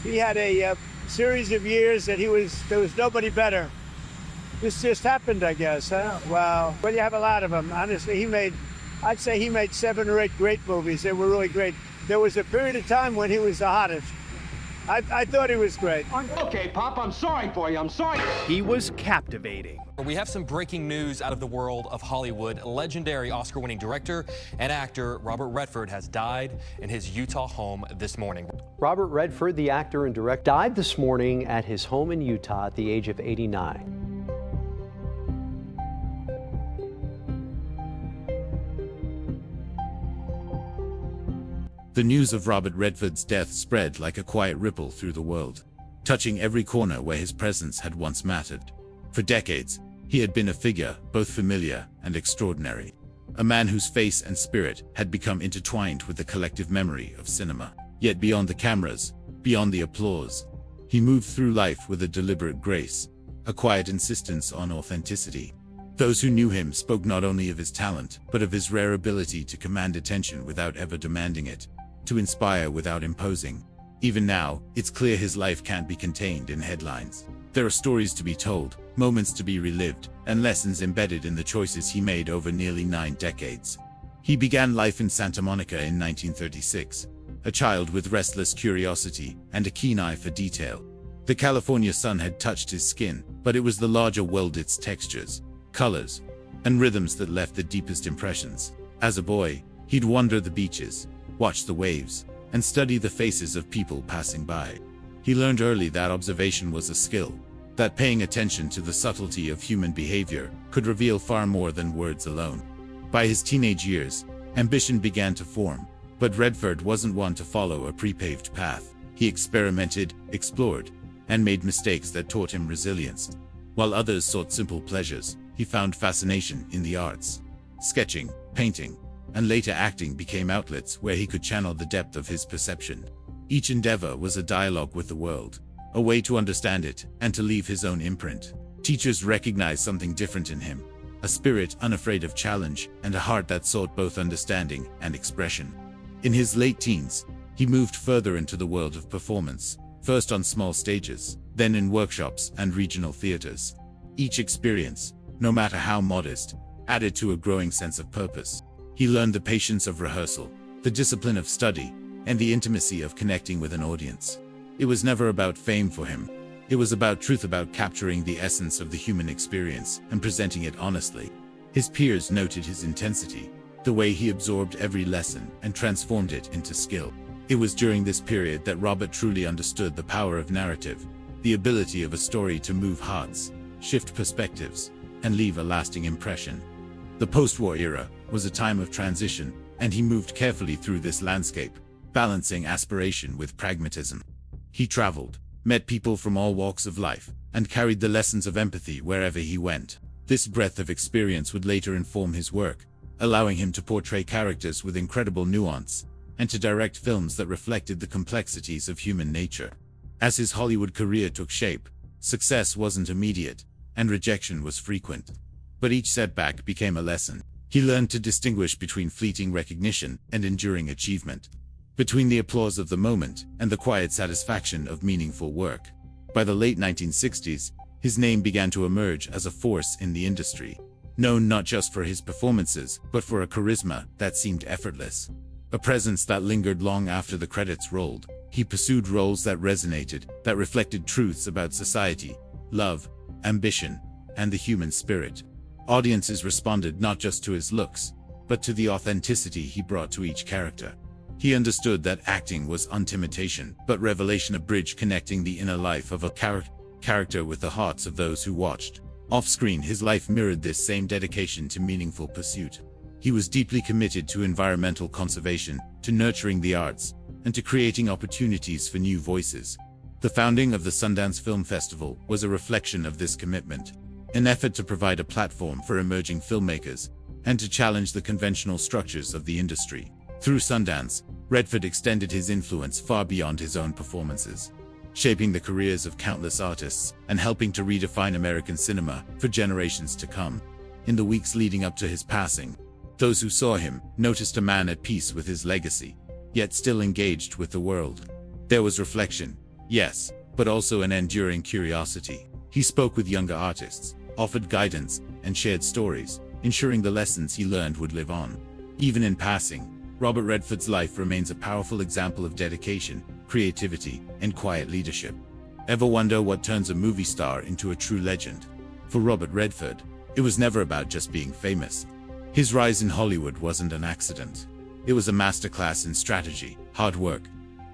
He had a series of years that there was nobody better. This just happened, I guess, huh? Wow. Well, you have a lot of them. Honestly, I'd say he made 7 or 8 great movies. They were really great. There was a period of time when he was the hottest. I thought he was great. Okay, Pop, I'm sorry for you. I'm sorry. He was captivating. We have some breaking news out of the world of Hollywood. Legendary Oscar-winning director and actor Robert Redford has died in his Utah home this morning. Robert Redford, the actor and director, died this morning at his home in Utah at the age of 89. The news of Robert Redford's death spread like a quiet ripple through the world, touching every corner where his presence had once mattered. For decades, he had been a figure both familiar and extraordinary, a man whose face and spirit had become intertwined with the collective memory of cinema. Yet beyond the cameras, beyond the applause, he moved through life with a deliberate grace, a quiet insistence on authenticity. Those who knew him spoke not only of his talent, but of his rare ability to command attention without ever demanding it, to inspire without imposing. Even now, it's clear his life can't be contained in headlines. There are stories to be told, moments to be relived, and lessons embedded in the choices he made over nearly 9 decades. He began life in Santa Monica in 1936, a child with restless curiosity and a keen eye for detail. The California sun had touched his skin, but it was the larger world, its textures, colors, and rhythms that left the deepest impressions. As a boy, he'd wander the beaches, watch the waves, and study the faces of people passing by. He learned early that observation was a skill, that paying attention to the subtlety of human behavior could reveal far more than words alone. By his teenage years, ambition began to form, but Redford wasn't one to follow a pre-paved path. He experimented, explored, and made mistakes that taught him resilience. While others sought simple pleasures, he found fascination in the arts. Sketching, painting, and later acting became outlets where he could channel the depth of his perception. Each endeavor was a dialogue with the world, a way to understand it and to leave his own imprint. Teachers recognized something different in him, a spirit unafraid of challenge and a heart that sought both understanding and expression. In his late teens, he moved further into the world of performance, first on small stages, then in workshops and regional theaters. Each experience, no matter how modest, added to a growing sense of purpose. He learned the patience of rehearsal, the discipline of study, and the intimacy of connecting with an audience. It was never about fame for him. It was about truth, about capturing the essence of the human experience and presenting it honestly. His peers noted his intensity, the way he absorbed every lesson and transformed it into skill. It was during this period that Robert truly understood the power of narrative, the ability of a story to move hearts, shift perspectives, and leave a lasting impression. The post-war era was a time of transition, and he moved carefully through this landscape, balancing aspiration with pragmatism. He traveled, met people from all walks of life, and carried the lessons of empathy wherever he went. This breadth of experience would later inform his work, allowing him to portray characters with incredible nuance, and to direct films that reflected the complexities of human nature. As his Hollywood career took shape, success wasn't immediate, and rejection was frequent. But each setback became a lesson. He learned to distinguish between fleeting recognition and enduring achievement, between the applause of the moment and the quiet satisfaction of meaningful work. By the late 1960s, his name began to emerge as a force in the industry, known not just for his performances, but for a charisma that seemed effortless, a presence that lingered long after the credits rolled. He pursued roles that resonated, that reflected truths about society, love, ambition, and the human spirit. Audiences responded not just to his looks, but to the authenticity he brought to each character. He understood that acting was intimidation, but revelation, a bridge connecting the inner life of a character with the hearts of those who watched. Off-screen, his life mirrored this same dedication to meaningful pursuit. He was deeply committed to environmental conservation, to nurturing the arts, and to creating opportunities for new voices. The founding of the Sundance Film Festival was a reflection of this commitment, an effort to provide a platform for emerging filmmakers and to challenge the conventional structures of the industry. Through Sundance, Redford extended his influence far beyond his own performances, shaping the careers of countless artists and helping to redefine American cinema for generations to come. In the weeks leading up to his passing, those who saw him noticed a man at peace with his legacy, yet still engaged with the world. There was reflection, Yes, but also an enduring curiosity. He spoke with younger artists, offered guidance, and shared stories, ensuring the lessons he learned would live on. Even in passing, Robert Redford's life remains a powerful example of dedication, creativity, and quiet leadership. Ever wonder what turns a movie star into a true legend? For Robert Redford, it was never about just being famous. His rise in Hollywood wasn't an accident. It was a masterclass in strategy, hard work,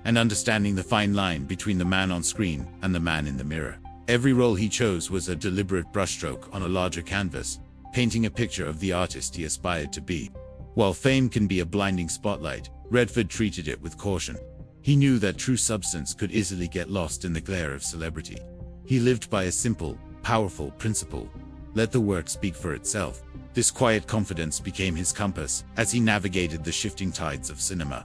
and understanding the fine line between the man on screen and the man in the mirror. Every role he chose was a deliberate brushstroke on a larger canvas, painting a picture of the artist he aspired to be. While fame can be a blinding spotlight, Redford treated it with caution. He knew that true substance could easily get lost in the glare of celebrity. He lived by a simple, powerful principle: let the work speak for itself. This quiet confidence became his compass as he navigated the shifting tides of cinema.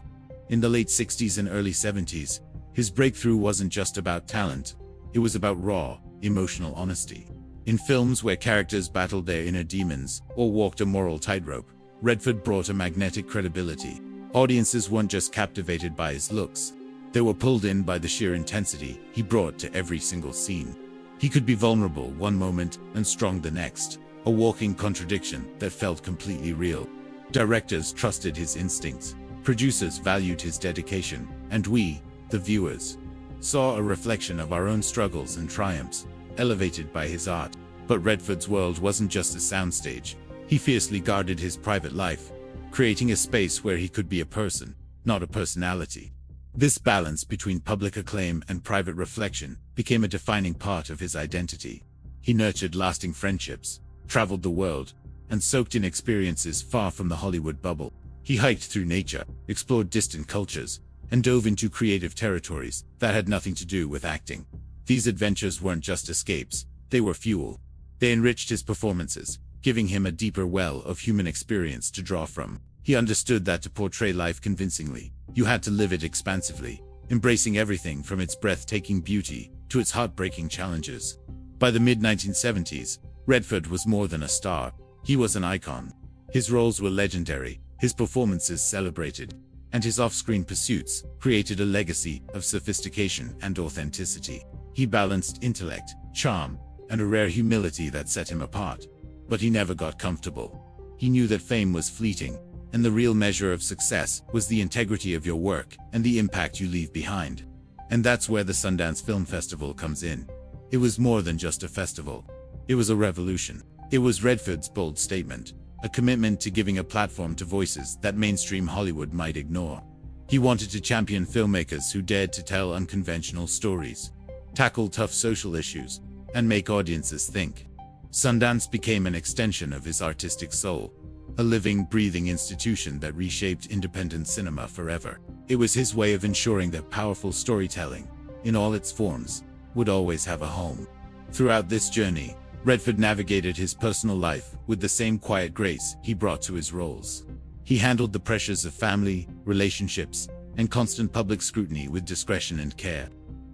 In the late 60s and early 70s, his breakthrough wasn't just about talent, it was about raw, emotional honesty. In films where characters battled their inner demons or walked a moral tightrope, Redford brought a magnetic credibility. Audiences weren't just captivated by his looks, they were pulled in by the sheer intensity he brought to every single scene. He could be vulnerable one moment and strong the next, a walking contradiction that felt completely real. Directors trusted his instincts, producers valued his dedication, and we, the viewers, saw a reflection of our own struggles and triumphs, elevated by his art. But Redford's world wasn't just a soundstage. He fiercely guarded his private life, creating a space where he could be a person, not a personality. This balance between public acclaim and private reflection became a defining part of his identity. He nurtured lasting friendships, traveled the world, and soaked in experiences far from the Hollywood bubble. He hiked through nature, explored distant cultures, and dove into creative territories that had nothing to do with acting. These adventures weren't just escapes, they were fuel. They enriched his performances, giving him a deeper well of human experience to draw from. He understood that to portray life convincingly, you had to live it expansively, embracing everything from its breathtaking beauty to its heartbreaking challenges. By the mid-1970s, Redford was more than a star. He was an icon. His roles were legendary, his performances celebrated, and his off-screen pursuits created a legacy of sophistication and authenticity. He balanced intellect, charm, and a rare humility that set him apart. But he never got comfortable. He knew that fame was fleeting, and the real measure of success was the integrity of your work and the impact you leave behind. And that's where the Sundance Film Festival comes in. It was more than just a festival. It was a revolution. It was Redford's bold statement, a commitment to giving a platform to voices that mainstream Hollywood might ignore. He wanted to champion filmmakers who dared to tell unconventional stories, tackle tough social issues, and make audiences think. Sundance became an extension of his artistic soul, a living, breathing institution that reshaped independent cinema forever. It was his way of ensuring that powerful storytelling, in all its forms, would always have a home. Throughout this journey, Redford navigated his personal life with the same quiet grace he brought to his roles. He handled the pressures of family, relationships, and constant public scrutiny with discretion and care.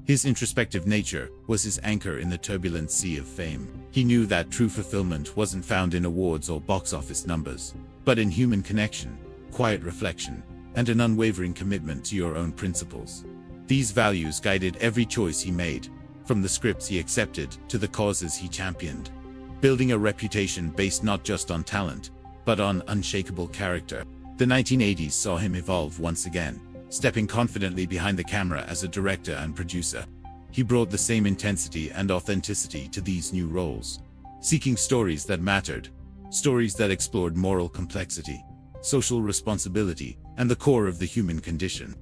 His introspective nature was his anchor in the turbulent sea of fame. He knew that true fulfillment wasn't found in awards or box office numbers, but in human connection, quiet reflection, and an unwavering commitment to your own principles. These values guided every choice he made, from the scripts he accepted to the causes he championed, building a reputation based not just on talent, but on unshakable character. The 1980s saw him evolve once again, stepping confidently behind the camera as a director and producer. He brought the same intensity and authenticity to these new roles, seeking stories that mattered, stories that explored moral complexity, social responsibility, and the core of the human condition.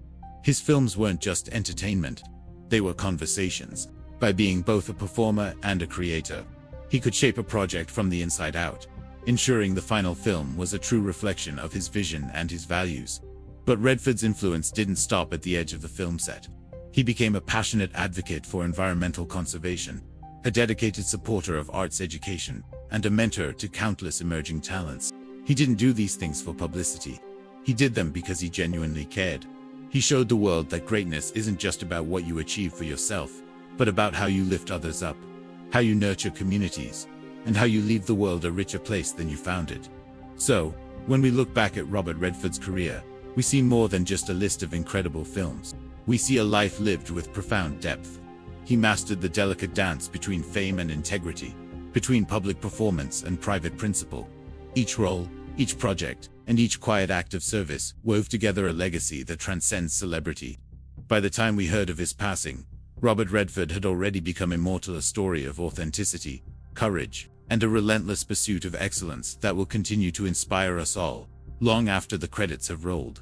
His films weren't just entertainment, they were conversations. By being both a performer and a creator, he could shape a project from the inside out, ensuring the final film was a true reflection of his vision and his values. But Redford's influence didn't stop at the edge of the film set. He became a passionate advocate for environmental conservation, a dedicated supporter of arts education, and a mentor to countless emerging talents. He didn't do these things for publicity. He did them because he genuinely cared. He showed the world that greatness isn't just about what you achieve for yourself, but about how you lift others up, how you nurture communities, and how you leave the world a richer place than you found it. So, when we look back at Robert Redford's career, we see more than just a list of incredible films. We see a life lived with profound depth. he mastered the delicate dance between fame and integrity, between public performance and private principle. Each role, each project, and each quiet act of service wove together a legacy that transcends celebrity. By the time we heard of his passing, Robert Redford had already become immortal, a story of authenticity, courage, and a relentless pursuit of excellence that will continue to inspire us all, long after the credits have rolled.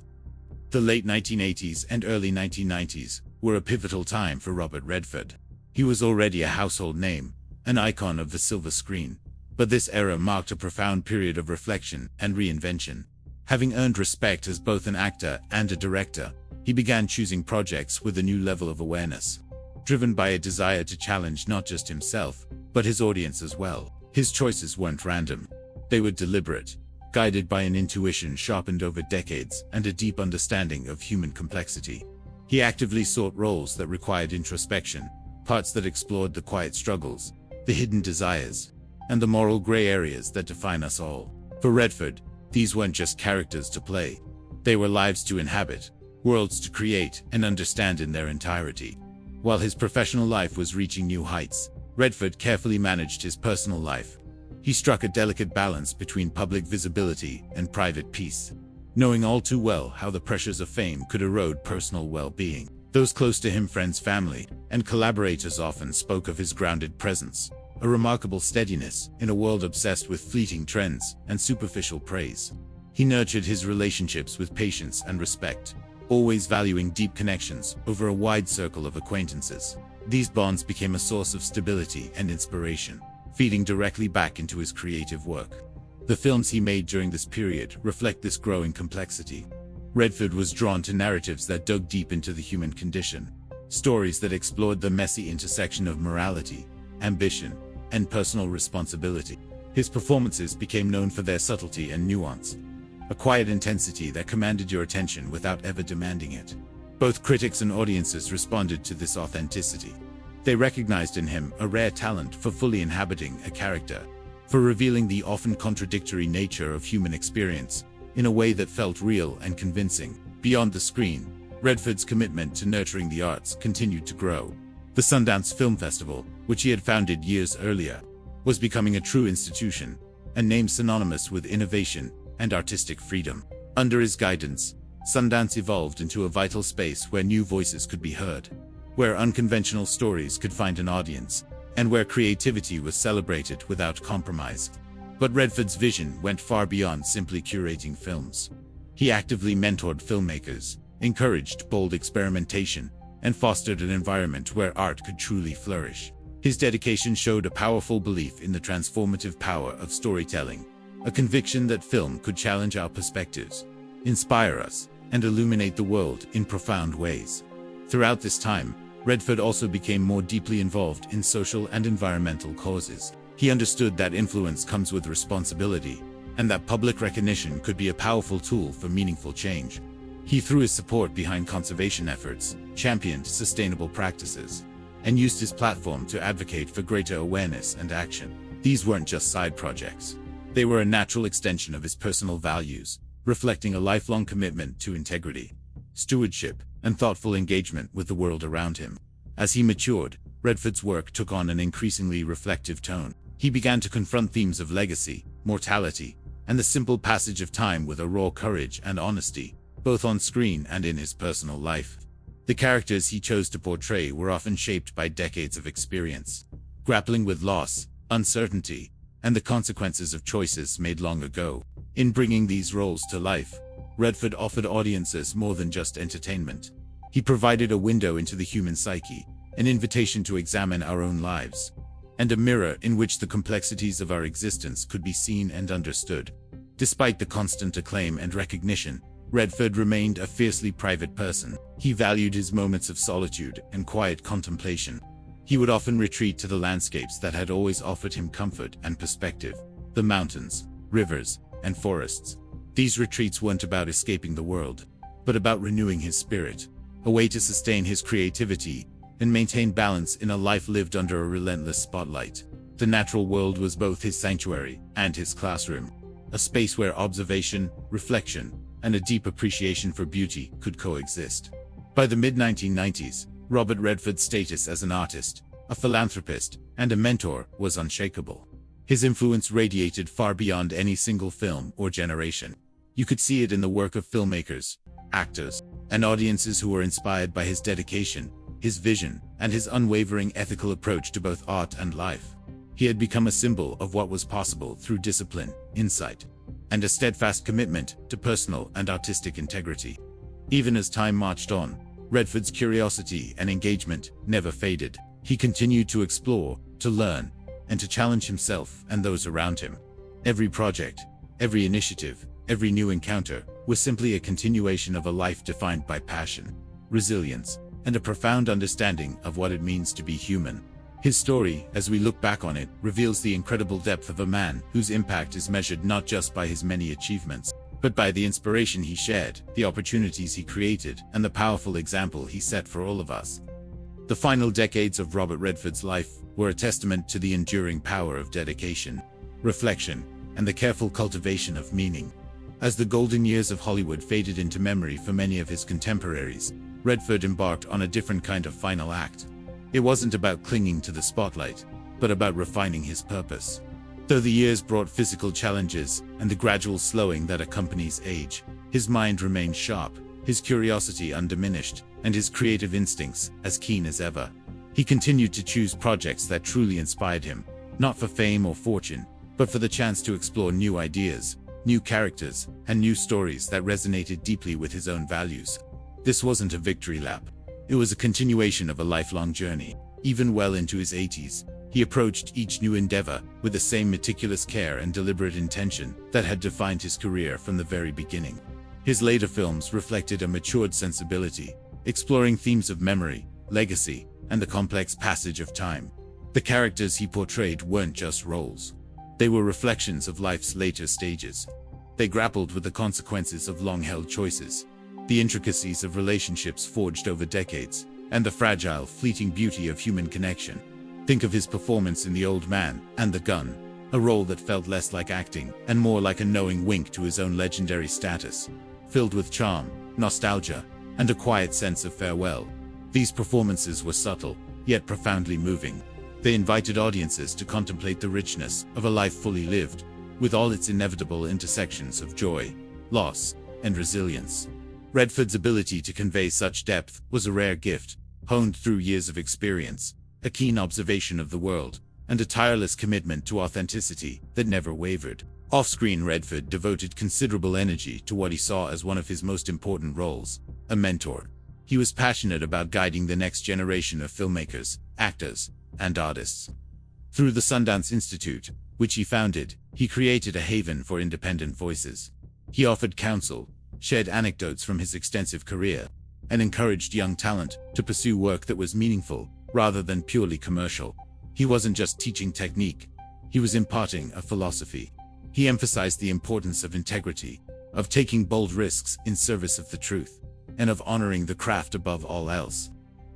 The late 1980s and early 1990s were a pivotal time for Robert Redford. He was already a household name, an icon of the silver screen, but this era marked a profound period of reflection and reinvention. Having earned respect as both an actor and a director, he began choosing projects with a new level of awareness, driven by a desire to challenge not just himself, but his audience as well. His choices weren't random. They were deliberate, guided by an intuition sharpened over decades and a deep understanding of human complexity. He actively sought roles that required introspection, parts that explored the quiet struggles, the hidden desires, and the moral gray areas that define us all. For Redford, these weren't just characters to play. They were lives to inhabit, worlds to create and understand in their entirety. While his professional life was reaching new heights, Redford carefully managed his personal life. He struck a delicate balance between public visibility and private peace, knowing all too well how the pressures of fame could erode personal well-being. Those close to him, friends, family, and collaborators, often spoke of his grounded presence, a remarkable steadiness in a world obsessed with fleeting trends and superficial praise. He nurtured his relationships with patience and respect, always valuing deep connections over a wide circle of acquaintances. These bonds became a source of stability and inspiration, feeding directly back into his creative work. The films he made during this period reflect this growing complexity. Redford was drawn to narratives that dug deep into the human condition, stories that explored the messy intersection of morality, ambition, and personal responsibility. His performances became known for their subtlety and nuance, a quiet intensity that commanded your attention without ever demanding it. Both critics and audiences responded to this authenticity. They recognized in him a rare talent for fully inhabiting a character, for revealing the often contradictory nature of human experience in a way that felt real and convincing. Beyond the screen, Redford's commitment to nurturing the arts continued to grow. The Sundance Film Festival, which he had founded years earlier, was becoming a true institution, a name synonymous with innovation and artistic freedom. Under his guidance, Sundance evolved into a vital space where new voices could be heard, where unconventional stories could find an audience, and where creativity was celebrated without compromise. But Redford's vision went far beyond simply curating films. He actively mentored filmmakers, encouraged bold experimentation, and fostered an environment where art could truly flourish. His dedication showed a powerful belief in the transformative power of storytelling, a conviction that film could challenge our perspectives, inspire us, and illuminate the world in profound ways. Throughout this time, Redford also became more deeply involved in social and environmental causes. He understood that influence comes with responsibility, and that public recognition could be a powerful tool for meaningful change. He threw his support behind conservation efforts, championed sustainable practices, and used his platform to advocate for greater awareness and action. These weren't just side projects. They were a natural extension of his personal values, reflecting a lifelong commitment to integrity, stewardship, and thoughtful engagement with the world around him. As he matured, Redford's work took on an increasingly reflective tone. He began to confront themes of legacy, mortality, and the simple passage of time with a raw courage and honesty, both on screen and in his personal life. The characters he chose to portray were often shaped by decades of experience, grappling with loss, uncertainty, and the consequences of choices made long ago. In bringing these roles to life, Redford offered audiences more than just entertainment. He provided a window into the human psyche, an invitation to examine our own lives, and a mirror in which the complexities of our existence could be seen and understood. Despite the constant acclaim and recognition, Redford remained a fiercely private person. He valued his moments of solitude and quiet contemplation. He would often retreat to the landscapes that had always offered him comfort and perspective: the mountains, rivers, and forests. These retreats weren't about escaping the world, but about renewing his spirit, a way to sustain his creativity and maintain balance in a life lived under a relentless spotlight. The natural world was both his sanctuary and his classroom, a space where observation, reflection, and a deep appreciation for beauty could coexist. By the mid-1990s, Robert Redford's status as an artist, a philanthropist, and a mentor was unshakable. His influence radiated far beyond any single film or generation. You could see it in the work of filmmakers, actors, and audiences who were inspired by his dedication, his vision, and his unwavering ethical approach to both art and life. He had become a symbol of what was possible through discipline, insight, and a steadfast commitment to personal and artistic integrity. Even as time marched on, Redford's curiosity and engagement never faded. He continued to explore, to learn, and to challenge himself and those around him. Every project, every initiative, every new encounter was simply a continuation of a life defined by passion, resilience, and a profound understanding of what it means to be human. His story, as we look back on it, reveals the incredible depth of a man whose impact is measured not just by his many achievements, but by the inspiration he shared, the opportunities he created, and the powerful example he set for all of us. The final decades of Robert Redford's life were a testament to the enduring power of dedication, reflection, and the careful cultivation of meaning. As the golden years of Hollywood faded into memory for many of his contemporaries, Redford embarked on a different kind of final act. It wasn't about clinging to the spotlight, but about refining his purpose. Though the years brought physical challenges and the gradual slowing that accompanies age, his mind remained sharp, his curiosity undiminished, and his creative instincts as keen as ever. He continued to choose projects that truly inspired him, not for fame or fortune, but for the chance to explore new ideas, new characters, and new stories that resonated deeply with his own values. This wasn't a victory lap. It was a continuation of a lifelong journey. Even well into his 80s, he approached each new endeavor with the same meticulous care and deliberate intention that had defined his career from the very beginning. His later films reflected a matured sensibility, exploring themes of memory, legacy, and the complex passage of time. The characters he portrayed weren't just roles. They were reflections of life's later stages. They grappled with the consequences of long-held choices, the intricacies of relationships forged over decades, and the fragile, fleeting beauty of human connection. Think of his performance in The Old Man and the Gun, a role that felt less like acting and more like a knowing wink to his own legendary status. Filled with charm, nostalgia, and a quiet sense of farewell, these performances were subtle, yet profoundly moving. They invited audiences to contemplate the richness of a life fully lived, with all its inevitable intersections of joy, loss, and resilience. Redford's ability to convey such depth was a rare gift, honed through years of experience, a keen observation of the world, and a tireless commitment to authenticity that never wavered. Off-screen, Redford devoted considerable energy to what he saw as one of his most important roles, a mentor. He was passionate about guiding the next generation of filmmakers, actors, and artists. Through the Sundance Institute, which he founded, he created a haven for independent voices. He offered counsel, shared anecdotes from his extensive career, and encouraged young talent to pursue work that was meaningful rather than purely commercial. He wasn't just teaching technique, he was imparting a philosophy. He emphasized the importance of integrity, of taking bold risks in service of the truth, and of honoring the craft above all else.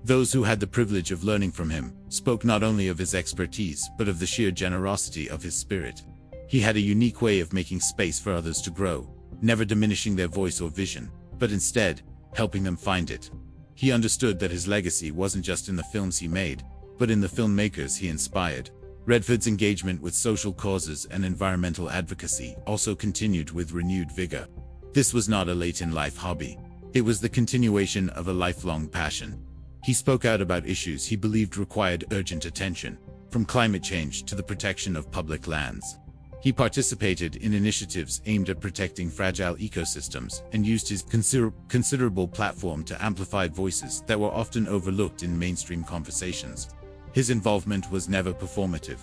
Those who had the privilege of learning from him spoke not only of his expertise but of the sheer generosity of his spirit. He had a unique way of making space for others to grow, never diminishing their voice or vision, but instead helping them find it. He understood that his legacy wasn't just in the films he made, but in the filmmakers he inspired. Redford's engagement with social causes and environmental advocacy also continued with renewed vigor. This was not a late-in-life hobby. It was the continuation of a lifelong passion. He spoke out about issues he believed required urgent attention, from climate change to the protection of public lands. He participated in initiatives aimed at protecting fragile ecosystems and used his considerable platform to amplify voices that were often overlooked in mainstream conversations. His involvement was never performative.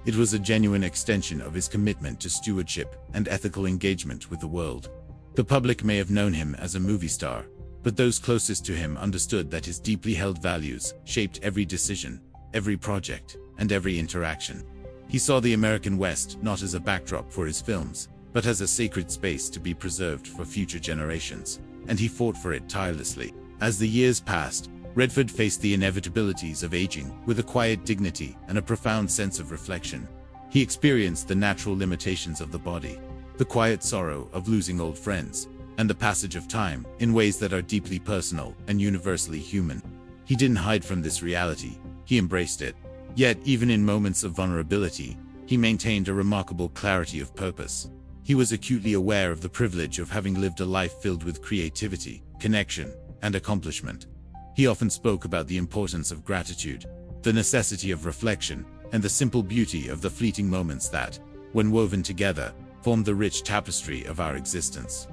It was a genuine extension of his commitment to stewardship and ethical engagement with the world. The public may have known him as a movie star, but those closest to him understood that his deeply held values shaped every decision, every project, and every interaction. He saw the American West not as a backdrop for his films, but as a sacred space to be preserved for future generations, and he fought for it tirelessly. As the years passed, Redford faced the inevitabilities of aging with a quiet dignity and a profound sense of reflection. He experienced the natural limitations of the body, the quiet sorrow of losing old friends, and the passage of time in ways that are deeply personal and universally human. He didn't hide from this reality, he embraced it. Yet, even in moments of vulnerability, he maintained a remarkable clarity of purpose. He was acutely aware of the privilege of having lived a life filled with creativity, connection, and accomplishment. He often spoke about the importance of gratitude, the necessity of reflection, and the simple beauty of the fleeting moments that, when woven together, form the rich tapestry of our existence.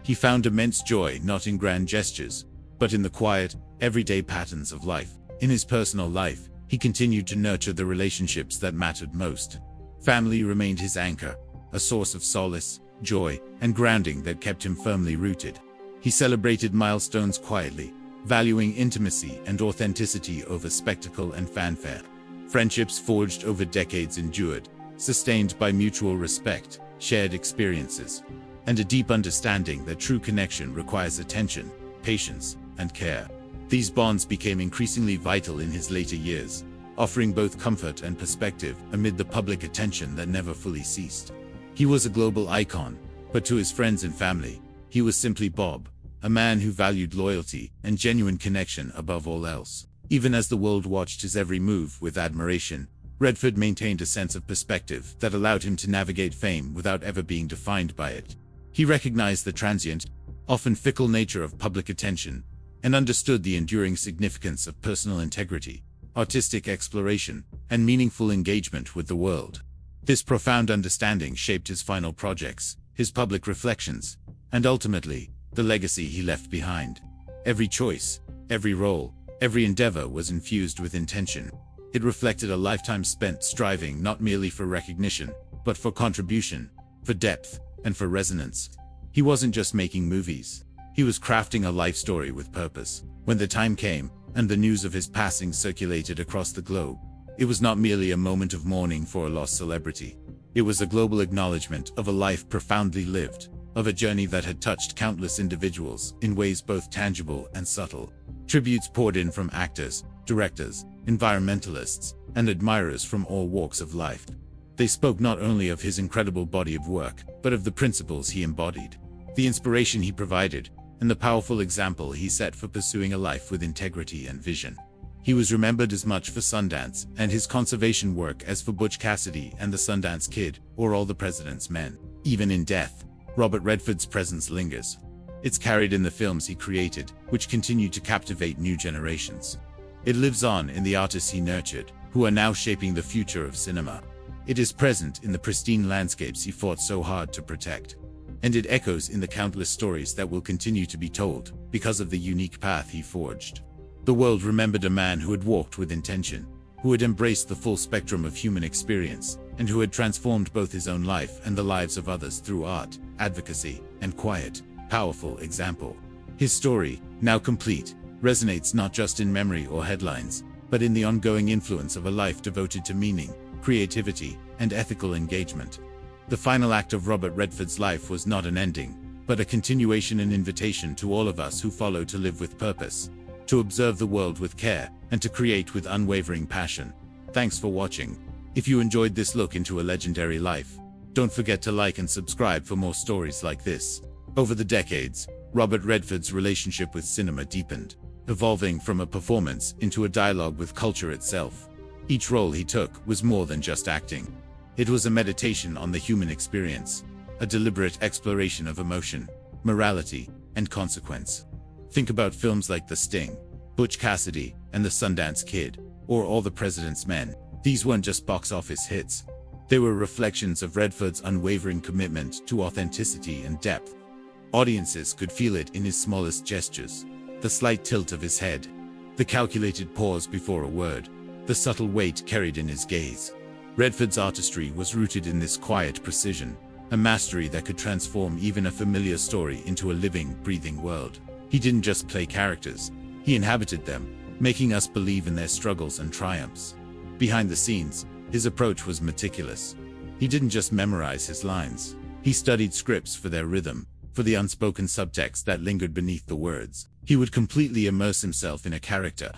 He found immense joy not in grand gestures, but in the quiet, everyday patterns of life. In his personal life, he continued to nurture the relationships that mattered most. Family remained his anchor, a source of solace, joy, and grounding that kept him firmly rooted. He celebrated milestones quietly, valuing intimacy and authenticity over spectacle and fanfare. Friendships forged over decades endured, sustained by mutual respect, shared experiences, and a deep understanding that true connection requires attention, patience, and care. These bonds became increasingly vital in his later years, offering both comfort and perspective amid the public attention that never fully ceased. He was a global icon, but to his friends and family, he was simply Bob, a man who valued loyalty and genuine connection above all else. Even as the world watched his every move with admiration, Redford maintained a sense of perspective that allowed him to navigate fame without ever being defined by it. He recognized the transient, often fickle nature of public attention, and understood the enduring significance of personal integrity, artistic exploration, and meaningful engagement with the world. This profound understanding shaped his final projects, his public reflections, and ultimately, the legacy he left behind. Every choice, every role, every endeavor was infused with intention. It reflected a lifetime spent striving not merely for recognition, but for contribution, for depth, and for resonance. He wasn't just making movies. He was crafting a life story with purpose. When the time came, and the news of his passing circulated across the globe, it was not merely a moment of mourning for a lost celebrity. It was a global acknowledgement of a life profoundly lived, of a journey that had touched countless individuals in ways both tangible and subtle. Tributes poured in from actors, directors, environmentalists, and admirers from all walks of life. They spoke not only of his incredible body of work, but of the principles he embodied, the inspiration he provided, and the powerful example he set for pursuing a life with integrity and vision. He was remembered as much for Sundance and his conservation work as for Butch Cassidy and the Sundance Kid, or All the President's Men. Even in death, Robert Redford's presence lingers. It's carried in the films he created, which continue to captivate new generations. It lives on in the artists he nurtured, who are now shaping the future of cinema. It is present in the pristine landscapes he fought so hard to protect. And it echoes in the countless stories that will continue to be told, because of the unique path he forged. The world remembered a man who had walked with intention, who had embraced the full spectrum of human experience, and who had transformed both his own life and the lives of others through art, advocacy, and quiet, powerful example. His story, now complete, resonates not just in memory or headlines, but in the ongoing influence of a life devoted to meaning, creativity, and ethical engagement. The final act of Robert Redford's life was not an ending, but a continuation and invitation to all of us who follow to live with purpose, to observe the world with care, and to create with unwavering passion. Thanks for watching. If you enjoyed this look into a legendary life, don't forget to like and subscribe for more stories like this. Over the decades, Robert Redford's relationship with cinema deepened, evolving from a performance into a dialogue with culture itself. Each role he took was more than just acting. It was a meditation on the human experience, a deliberate exploration of emotion, morality, and consequence. Think about films like The Sting, Butch Cassidy, and The Sundance Kid, or All the President's Men. These weren't just box office hits. They were reflections of Redford's unwavering commitment to authenticity and depth. Audiences could feel it in his smallest gestures, the slight tilt of his head, the calculated pause before a word, the subtle weight carried in his gaze. Redford's artistry was rooted in this quiet precision, a mastery that could transform even a familiar story into a living, breathing world. He didn't just play characters, he inhabited them, making us believe in their struggles and triumphs. Behind the scenes, his approach was meticulous. He didn't just memorize his lines, he studied scripts for their rhythm, for the unspoken subtext that lingered beneath the words. He would completely immerse himself in a character,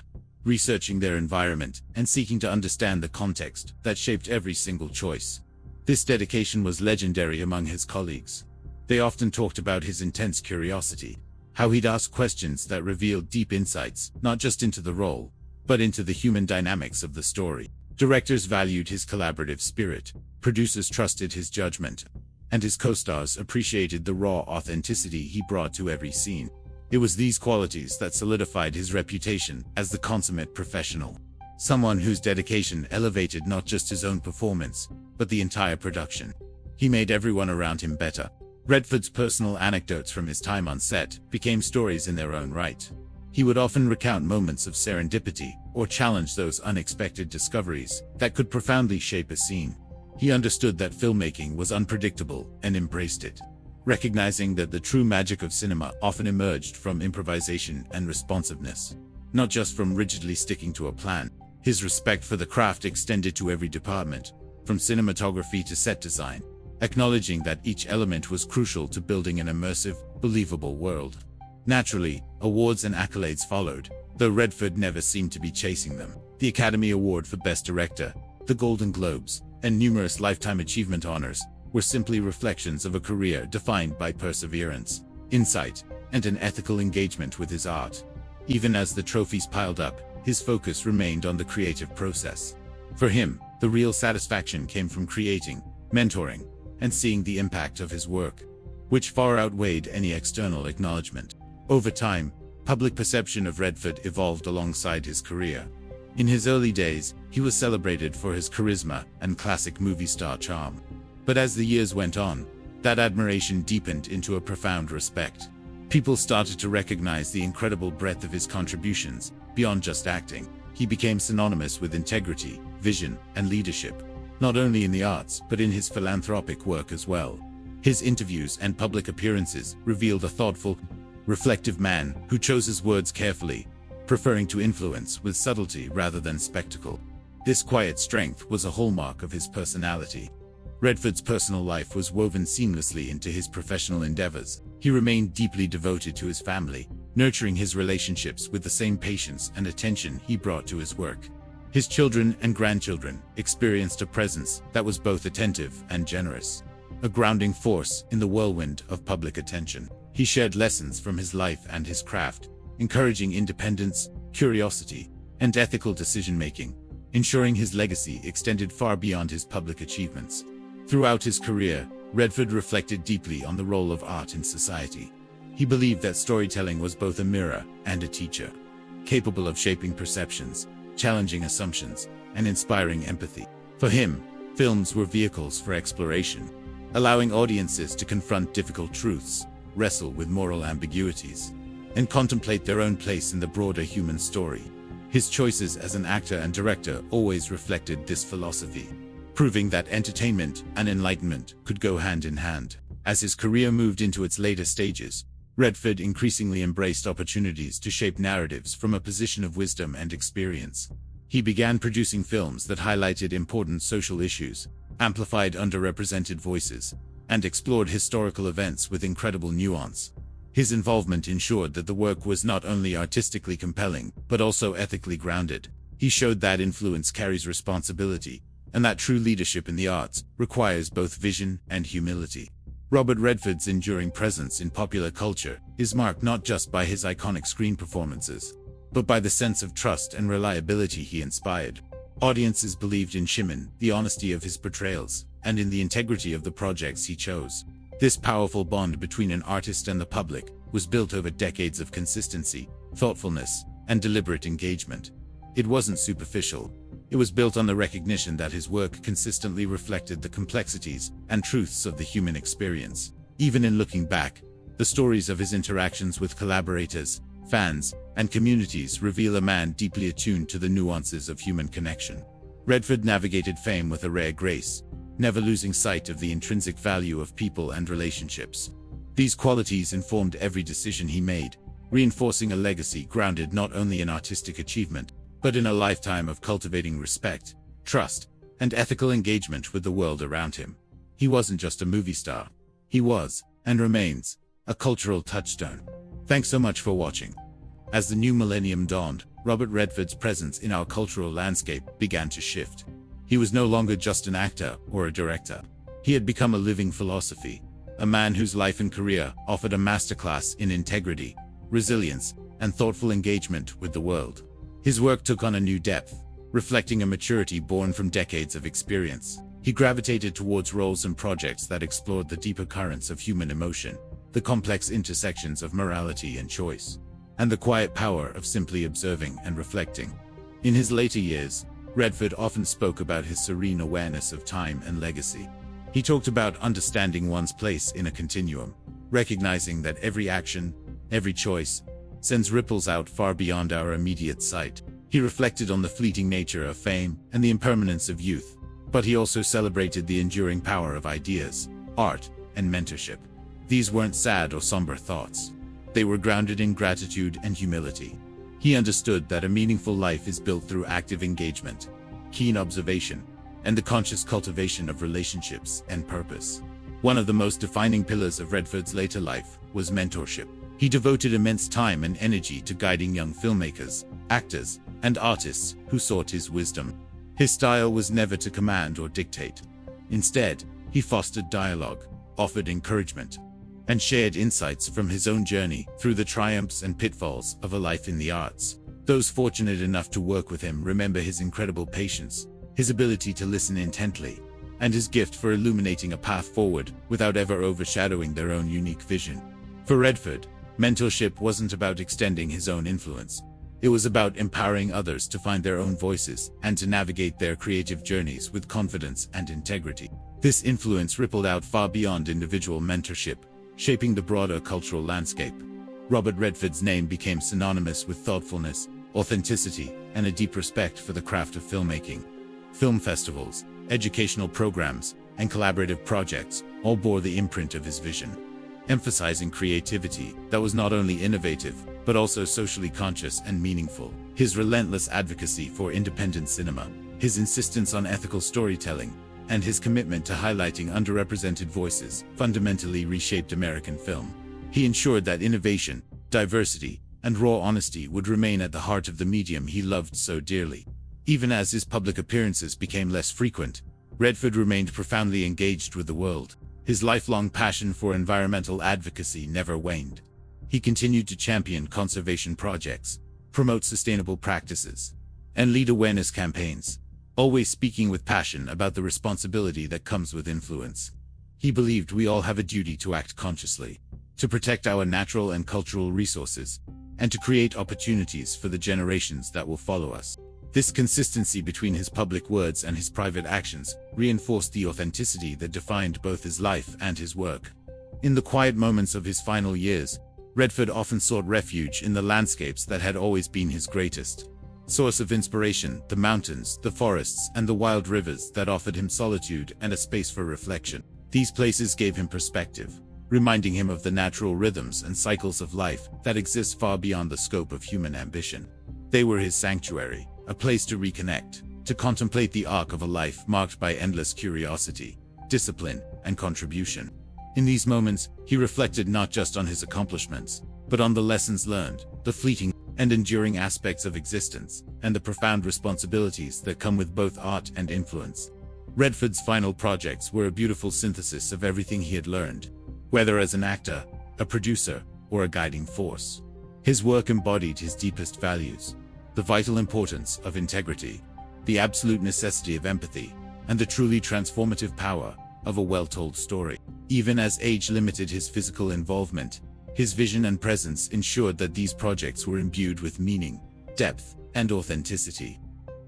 researching their environment and seeking to understand the context that shaped every single choice. This dedication was legendary among his colleagues. They often talked about his intense curiosity, how he'd ask questions that revealed deep insights, not just into the role, but into the human dynamics of the story. Directors valued his collaborative spirit, producers trusted his judgment, and his co-stars appreciated the raw authenticity he brought to every scene. It was these qualities that solidified his reputation as the consummate professional. Someone whose dedication elevated not just his own performance, but the entire production. He made everyone around him better. Redford's personal anecdotes from his time on set became stories in their own right. He would often recount moments of serendipity or challenge those unexpected discoveries that could profoundly shape a scene. He understood that filmmaking was unpredictable and embraced it, recognizing that the true magic of cinema often emerged from improvisation and responsiveness, not just from rigidly sticking to a plan. His respect for the craft extended to every department, from cinematography to set design, acknowledging that each element was crucial to building an immersive, believable world. Naturally, awards and accolades followed, though Redford never seemed to be chasing them. The Academy Award for Best Director, the Golden Globes, and numerous Lifetime Achievement honors were simply reflections of a career defined by perseverance, insight, and an ethical engagement with his art. Even as the trophies piled up, his focus remained on the creative process. For him, the real satisfaction came from creating, mentoring, and seeing the impact of his work, which far outweighed any external acknowledgement. Over time, public perception of Redford evolved alongside his career. In his early days, he was celebrated for his charisma and classic movie star charm. But as the years went on, that admiration deepened into a profound respect. People started to recognize the incredible breadth of his contributions. Beyond just acting, he became synonymous with integrity, vision, and leadership, not only in the arts but in his philanthropic work as well. His interviews and public appearances revealed a thoughtful, reflective man who chose his words carefully, preferring to influence with subtlety rather than spectacle. This quiet strength was a hallmark of his personality. Redford's personal life was woven seamlessly into his professional endeavors. He remained deeply devoted to his family, nurturing his relationships with the same patience and attention he brought to his work. His children and grandchildren experienced a presence that was both attentive and generous, a grounding force in the whirlwind of public attention. He shared lessons from his life and his craft, encouraging independence, curiosity, and ethical decision-making, ensuring his legacy extended far beyond his public achievements. Throughout his career, Redford reflected deeply on the role of art in society. He believed that storytelling was both a mirror and a teacher, capable of shaping perceptions, challenging assumptions, and inspiring empathy. For him, films were vehicles for exploration, allowing audiences to confront difficult truths, wrestle with moral ambiguities, and contemplate their own place in the broader human story. His choices as an actor and director always reflected this philosophy, proving that entertainment and enlightenment could go hand in hand. As his career moved into its later stages, Redford increasingly embraced opportunities to shape narratives from a position of wisdom and experience. He began producing films that highlighted important social issues, amplified underrepresented voices, and explored historical events with incredible nuance. His involvement ensured that the work was not only artistically compelling, but also ethically grounded. He showed that influence carries responsibility, and that true leadership in the arts requires both vision and humility. Robert Redford's enduring presence in popular culture is marked not just by his iconic screen performances, but by the sense of trust and reliability he inspired. Audiences believed in Shimon, the honesty of his portrayals, and in the integrity of the projects he chose. This powerful bond between an artist and the public was built over decades of consistency, thoughtfulness, and deliberate engagement. It wasn't superficial. It was built on the recognition that his work consistently reflected the complexities and truths of the human experience. Even in looking back, the stories of his interactions with collaborators, fans, and communities reveal a man deeply attuned to the nuances of human connection. Redford navigated fame with a rare grace, never losing sight of the intrinsic value of people and relationships. These qualities informed every decision he made, reinforcing a legacy grounded not only in artistic achievement, but in a lifetime of cultivating respect, trust, and ethical engagement with the world around him. He wasn't just a movie star. He was, and remains, a cultural touchstone. Thanks so much for watching. As the new millennium dawned, Robert Redford's presence in our cultural landscape began to shift. He was no longer just an actor or a director. He had become a living philosophy, a man whose life and career offered a masterclass in integrity, resilience, and thoughtful engagement with the world. His work took on a new depth, reflecting a maturity born from decades of experience. He gravitated towards roles and projects that explored the deeper currents of human emotion, the complex intersections of morality and choice, and the quiet power of simply observing and reflecting. In his later years, Redford often spoke about his serene awareness of time and legacy. He talked about understanding one's place in a continuum, recognizing that every action, every choice, sends ripples out far beyond our immediate sight. He reflected on the fleeting nature of fame and the impermanence of youth, but he also celebrated the enduring power of ideas, art, and mentorship. These weren't sad or somber thoughts. They were grounded in gratitude and humility. He understood that a meaningful life is built through active engagement, keen observation, and the conscious cultivation of relationships and purpose. One of the most defining pillars of Redford's later life was mentorship. He devoted immense time and energy to guiding young filmmakers, actors, and artists who sought his wisdom. His style was never to command or dictate. Instead, he fostered dialogue, offered encouragement, and shared insights from his own journey through the triumphs and pitfalls of a life in the arts. Those fortunate enough to work with him remember his incredible patience, his ability to listen intently, and his gift for illuminating a path forward without ever overshadowing their own unique vision. For Redford, mentorship wasn't about extending his own influence. It was about empowering others to find their own voices and to navigate their creative journeys with confidence and integrity. This influence rippled out far beyond individual mentorship, shaping the broader cultural landscape. Robert Redford's name became synonymous with thoughtfulness, authenticity, and a deep respect for the craft of filmmaking. Film festivals, educational programs, and collaborative projects all bore the imprint of his vision, emphasizing creativity that was not only innovative, but also socially conscious and meaningful. His relentless advocacy for independent cinema, his insistence on ethical storytelling, and his commitment to highlighting underrepresented voices fundamentally reshaped American film. He ensured that innovation, diversity, and raw honesty would remain at the heart of the medium he loved so dearly. Even as his public appearances became less frequent, Redford remained profoundly engaged with the world. His lifelong passion for environmental advocacy never waned. He continued to champion conservation projects, promote sustainable practices, and lead awareness campaigns, always speaking with passion about the responsibility that comes with influence. He believed we all have a duty to act consciously, to protect our natural and cultural resources, and to create opportunities for the generations that will follow us. This consistency between his public words and his private actions reinforced the authenticity that defined both his life and his work. In the quiet moments of his final years, Redford often sought refuge in the landscapes that had always been his greatest source of inspiration: the mountains, the forests, and the wild rivers that offered him solitude and a space for reflection. These places gave him perspective, reminding him of the natural rhythms and cycles of life that exist far beyond the scope of human ambition. They were his sanctuary, a place to reconnect, to contemplate the arc of a life marked by endless curiosity, discipline, and contribution. In these moments, he reflected not just on his accomplishments, but on the lessons learned, the fleeting and enduring aspects of existence, and the profound responsibilities that come with both art and influence. Redford's final projects were a beautiful synthesis of everything he had learned, whether as an actor, a producer, or a guiding force. His work embodied his deepest values: the vital importance of integrity, the absolute necessity of empathy, and the truly transformative power of a well-told story. Even as age limited his physical involvement, his vision and presence ensured that these projects were imbued with meaning, depth, and authenticity.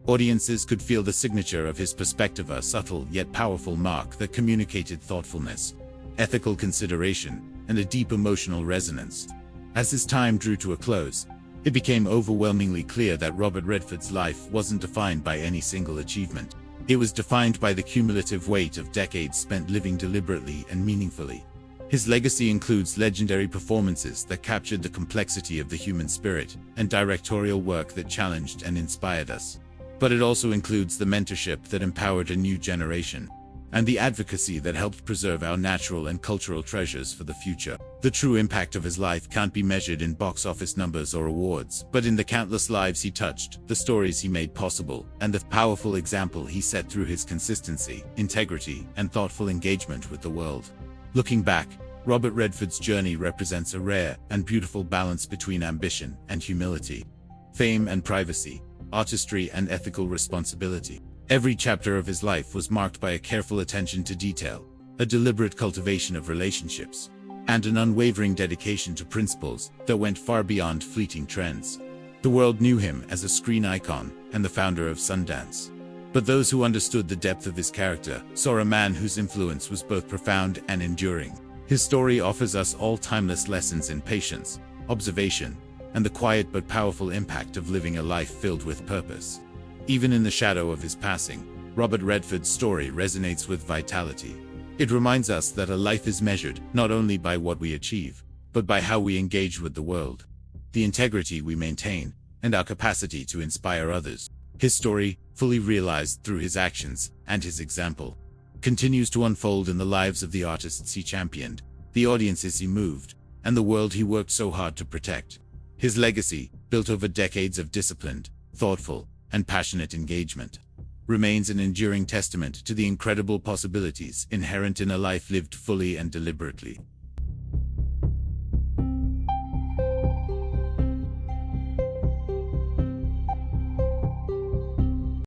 Audiences could feel the signature of his perspective, a subtle yet powerful mark that communicated thoughtfulness, ethical consideration, and a deep emotional resonance. As his time drew to a close, it became overwhelmingly clear that Robert Redford's life wasn't defined by any single achievement. It was defined by the cumulative weight of decades spent living deliberately and meaningfully. His legacy includes legendary performances that captured the complexity of the human spirit, and directorial work that challenged and inspired us. But it also includes the mentorship that empowered a new generation, and the advocacy that helped preserve our natural and cultural treasures for the future. The true impact of his life can't be measured in box office numbers or awards, but in the countless lives he touched, the stories he made possible, and the powerful example he set through his consistency, integrity, and thoughtful engagement with the world. Looking back, Robert Redford's journey represents a rare and beautiful balance between ambition and humility, fame and privacy, artistry and ethical responsibility. Every chapter of his life was marked by a careful attention to detail, a deliberate cultivation of relationships, and an unwavering dedication to principles that went far beyond fleeting trends. The world knew him as a screen icon and the founder of Sundance. But those who understood the depth of his character saw a man whose influence was both profound and enduring. His story offers us all timeless lessons in patience, observation, and the quiet but powerful impact of living a life filled with purpose. Even in the shadow of his passing, Robert Redford's story resonates with vitality. It reminds us that a life is measured not only by what we achieve, but by how we engage with the world, the integrity we maintain, and our capacity to inspire others. His story, fully realized through his actions and his example, continues to unfold in the lives of the artists he championed, the audiences he moved, and the world he worked so hard to protect. His legacy, built over decades of disciplined, thoughtful, and passionate engagement, remains an enduring testament to the incredible possibilities inherent in a life lived fully and deliberately.